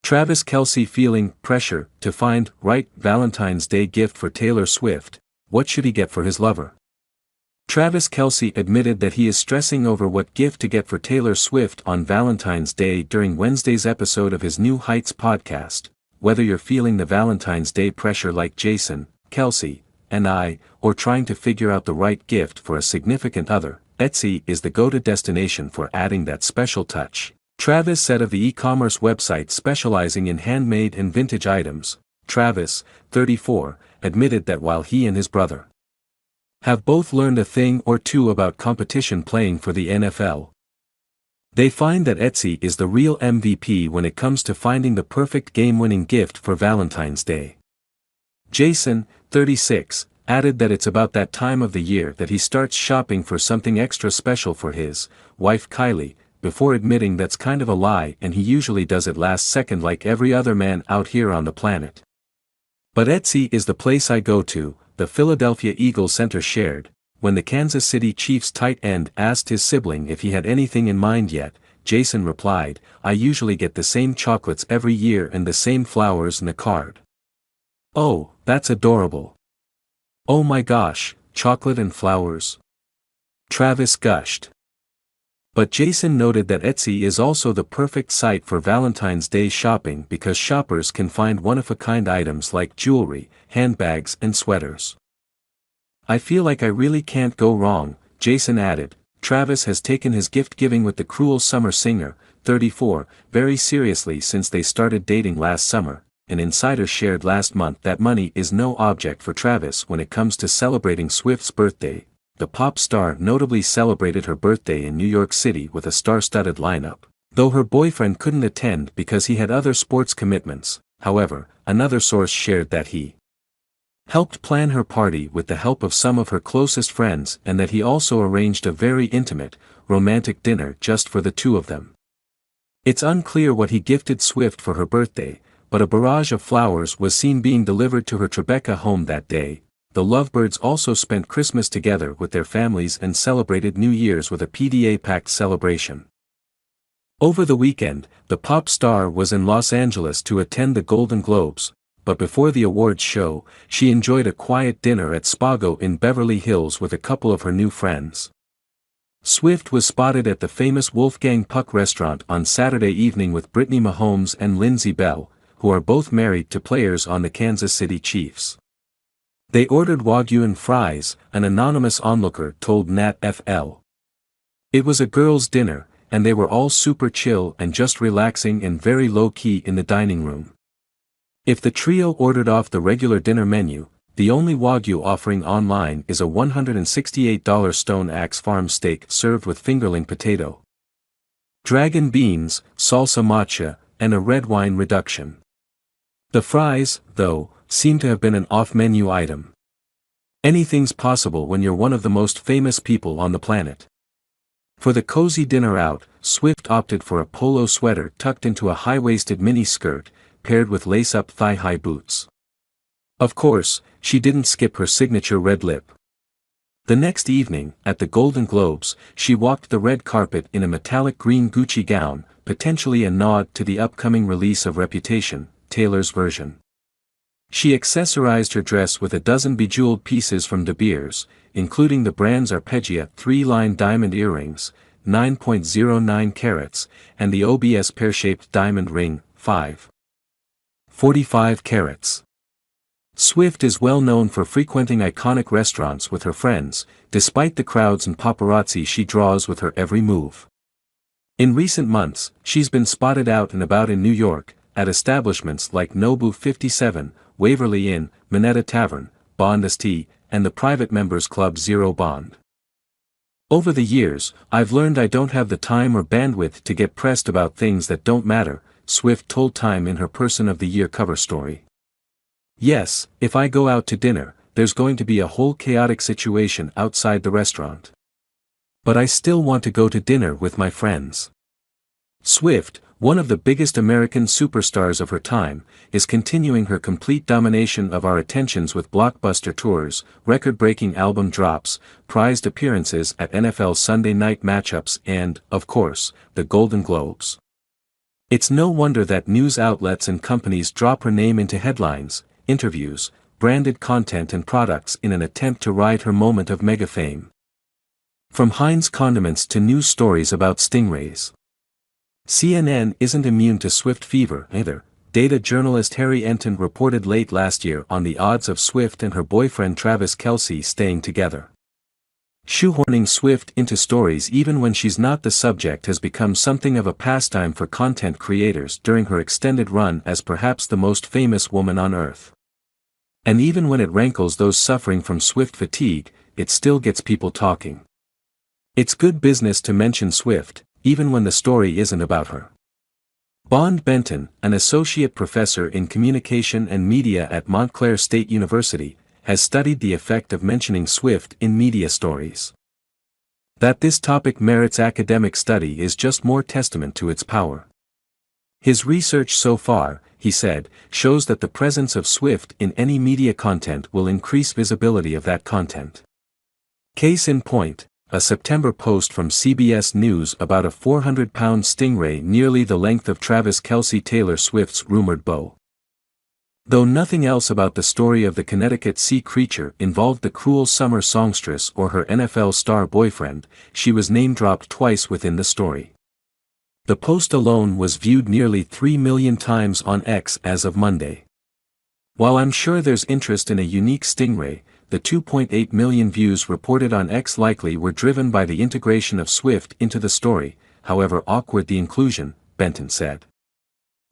Travis Kelce feeling pressure to find right Valentine's Day gift for Taylor Swift. What should he get for his lover? Travis Kelce admitted that he is stressing over what gift to get for Taylor Swift on Valentine's Day during Wednesday's episode of his New Heights podcast. Whether you're feeling the Valentine's Day pressure like Jason, Kelce, and I, or trying to figure out the right gift for a significant other, Etsy is the go-to destination for adding that special touch. Travis said of the e-commerce website specializing in handmade and vintage items. Travis, 34, admitted that while he and his brother have both learned a thing or two about competition playing for the NFL, they find that Etsy is the real MVP when it comes to finding the perfect game-winning gift for Valentine's Day. Jason, 36, added that it's about that time of the year that he starts shopping for something extra special for his wife Kylie, before admitting that's kind of a lie and he usually does it last second like every other man out here on the planet. But Etsy is the place I go to, the Philadelphia Eagles center shared. When the Kansas City Chiefs tight end asked his sibling if he had anything in mind yet, Jason replied, "I usually get the same chocolates every year and the same flowers and a card." "Oh, that's adorable. Oh my gosh, chocolate and flowers." Travis gushed. But Jason noted that Etsy is also the perfect site for Valentine's Day shopping because shoppers can find one-of-a-kind items like jewelry, handbags and sweaters. "I feel like I really can't go wrong," Jason added. Travis has taken his gift-giving with the cruel summer singer, 34, very seriously since they started dating last summer. An insider shared last month that money is no object for Travis when it comes to celebrating Swift's birthday. The pop star notably celebrated her birthday in New York City with a star-studded lineup, though her boyfriend couldn't attend because he had other sports commitments. However, another source shared that he helped plan her party with the help of some of her closest friends and that he also arranged a very intimate, romantic dinner just for the two of them. It's unclear what he gifted Swift for her birthday, but a barrage of flowers was seen being delivered to her Tribeca home that day. The lovebirds also spent Christmas together with their families and celebrated New Year's with a PDA-packed celebration. Over the weekend, the pop star was in Los Angeles to attend the Golden Globes, but before the awards show, she enjoyed a quiet dinner at Spago in Beverly Hills with a couple of her new friends. Swift was spotted at the famous Wolfgang Puck restaurant on Saturday evening with Brittany Mahomes and Lindsey Bell, who are both married to players on the Kansas City Chiefs. They ordered Wagyu and fries, an anonymous onlooker told NatFL. It was a girls' dinner, and they were all super chill and just relaxing and very low-key in the dining room. If the trio ordered off the regular dinner menu, the only Wagyu offering online is a $168 Stone Axe Farm steak served with fingerling potato, dragon beans, salsa matcha, and a red wine reduction. The fries, though, seem to have been an off-menu item. Anything's possible when you're one of the most famous people on the planet. For the cozy dinner out, Swift opted for a polo sweater tucked into a high-waisted mini-skirt, paired with lace-up thigh-high boots. Of course, she didn't skip her signature red lip. The next evening, at the Golden Globes, she walked the red carpet in a metallic green Gucci gown, potentially a nod to the upcoming release of Reputation, Taylor's version. She accessorized her dress with a dozen bejeweled pieces from De Beers, including the brand's Arpegia 3-line diamond earrings, 9.09 carats, and the OBS pear-shaped diamond ring, 5.45 carats. Swift is well known for frequenting iconic restaurants with her friends, despite the crowds and paparazzi she draws with her every move. In recent months, she's been spotted out and about in New York, at establishments like Nobu 57, Waverly Inn, Minetta Tavern, Bond St., and the private members club Zero Bond. "Over the years, I've learned I don't have the time or bandwidth to get pressed about things that don't matter," Swift told Time in her Person of the Year cover story. "Yes, if I go out to dinner, there's going to be a whole chaotic situation outside the restaurant. But I still want to go to dinner with my friends." Swift, one of the biggest American superstars of her time, is continuing her complete domination of our attentions with blockbuster tours, record-breaking album drops, prized appearances at NFL Sunday night matchups and, of course, the Golden Globes. It's no wonder that news outlets and companies drop her name into headlines, interviews, branded content and products in an attempt to ride her moment of mega fame. From Heinz condiments to news stories about stingrays. CNN isn't immune to Swift fever either. Data journalist Harry Enton reported late last year on the odds of Swift and her boyfriend Travis Kelce staying together. Shoehorning Swift into stories even when she's not the subject has become something of a pastime for content creators during her extended run as perhaps the most famous woman on earth. And even when it rankles those suffering from Swift fatigue, it still gets people talking. It's good business to mention Swift, even when the story isn't about her. Bond Benton, an associate professor in communication and media at Montclair State University, has studied the effect of mentioning Swift in media stories. That this topic merits academic study is just more testament to its power. His research so far, he said, shows that the presence of Swift in any media content will increase visibility of that content. Case in point, a September post from CBS News about a 400-pound stingray nearly the length of Travis Kelce Taylor Swift's rumored beau. Though nothing else about the story of the Connecticut sea creature involved the cruel summer songstress or her NFL star boyfriend, she was name-dropped twice within the story. The post alone was viewed nearly 3 million times on X as of Monday. While I'm sure there's interest in a unique stingray, the 2.8 million views reported on X likely were driven by the integration of Swift into the story, however awkward the inclusion, Benton said.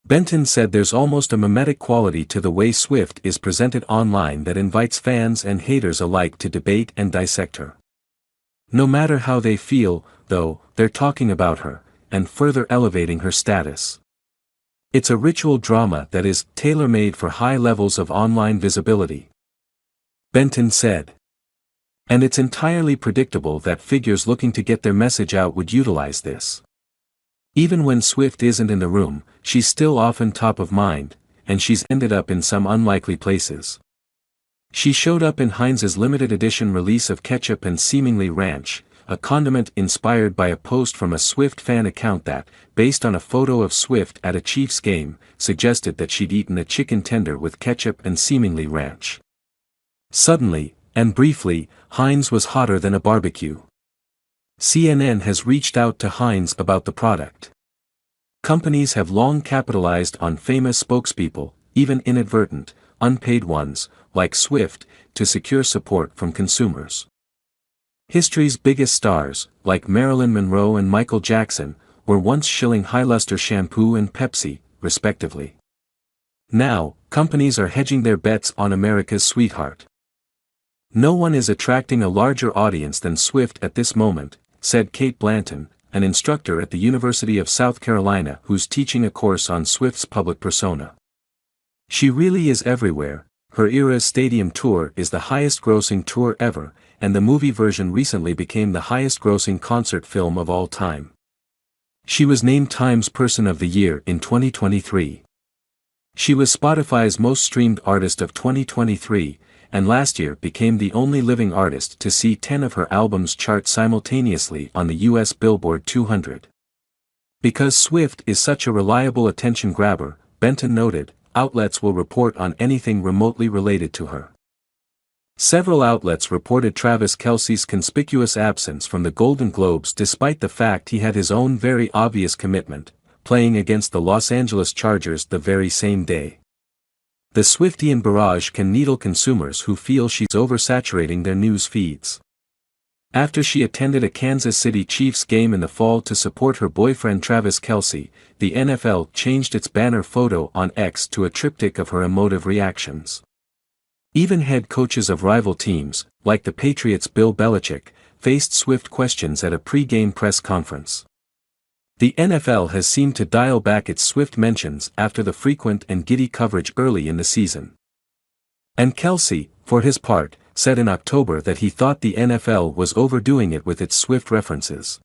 Benton said there's almost a mimetic quality to the way Swift is presented online that invites fans and haters alike to debate and dissect her. No matter how they feel, though, they're talking about her, and further elevating her status. It's a ritual drama that is tailor-made for high levels of online visibility, Benton said. And it's entirely predictable that figures looking to get their message out would utilize this. Even when Swift isn't in the room, she's still often top of mind, and she's ended up in some unlikely places. She showed up in Heinz's limited edition release of ketchup and seemingly ranch, a condiment inspired by a post from a Swift fan account that, based on a photo of Swift at a Chiefs game, suggested that she'd eaten a chicken tender with ketchup and seemingly ranch. Suddenly, and briefly, Heinz was hotter than a barbecue. CNN has reached out to Heinz about the product. Companies have long capitalized on famous spokespeople, even inadvertent, unpaid ones, like Swift, to secure support from consumers. History's biggest stars, like Marilyn Monroe and Michael Jackson, were once shilling high-luster shampoo and Pepsi, respectively. Now, companies are hedging their bets on America's sweetheart. No one is attracting a larger audience than Swift at this moment, said Kate Blanton, an instructor at the University of South Carolina who's teaching a course on Swift's public persona. She really is everywhere. Her Eras Stadium tour is the highest-grossing tour ever, and the movie version recently became the highest-grossing concert film of all time. She was named Time's Person of the Year in 2023. She was Spotify's most streamed artist of 2023, and last year became the only living artist to see 10 of her albums chart simultaneously on the US Billboard 200. Because Swift is such a reliable attention grabber, Benton noted, outlets will report on anything remotely related to her. Several outlets reported Travis Kelce's conspicuous absence from the Golden Globes despite the fact he had his own very obvious commitment, playing against the Los Angeles Chargers the very same day. The Swiftian barrage can needle consumers who feel she's oversaturating their news feeds. After she attended a Kansas City Chiefs game in the fall to support her boyfriend Travis Kelce, the NFL changed its banner photo on X to a triptych of her emotive reactions. Even head coaches of rival teams, like the Patriots' Bill Belichick, faced Swift questions at a pre-game press conference. The NFL has seemed to dial back its Swift mentions after the frequent and giddy coverage early in the season. And Kelce, for his part, said in October that he thought the NFL was overdoing it with its Swift references.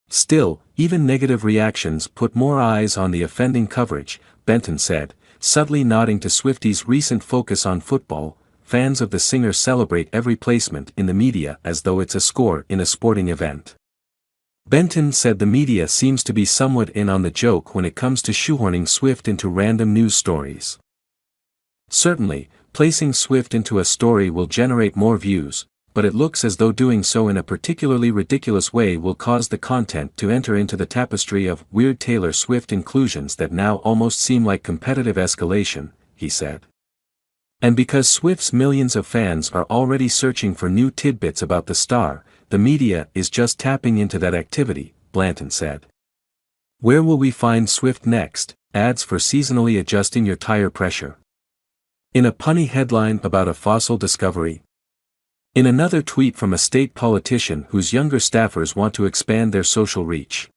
Still, even negative reactions put more eyes on the offending coverage, Benton said, subtly nodding to Swifty's recent focus on football. Fans of the singer celebrate every placement in the media as though it's a score in a sporting event. Benton said the media seems to be somewhat in on the joke when it comes to shoehorning Swift into random news stories. Certainly, placing Swift into a story will generate more views, but it looks as though doing so in a particularly ridiculous way will cause the content to enter into the tapestry of weird Taylor Swift inclusions that now almost seem like competitive escalation, he said. And because Swift's millions of fans are already searching for new tidbits about the star, the media is just tapping into that activity, Blanton said. Where will we find Swift next? Ads for seasonally adjusting your tire pressure. In a punny headline about a fossil discovery. In another tweet from a state politician whose younger staffers want to expand their social reach.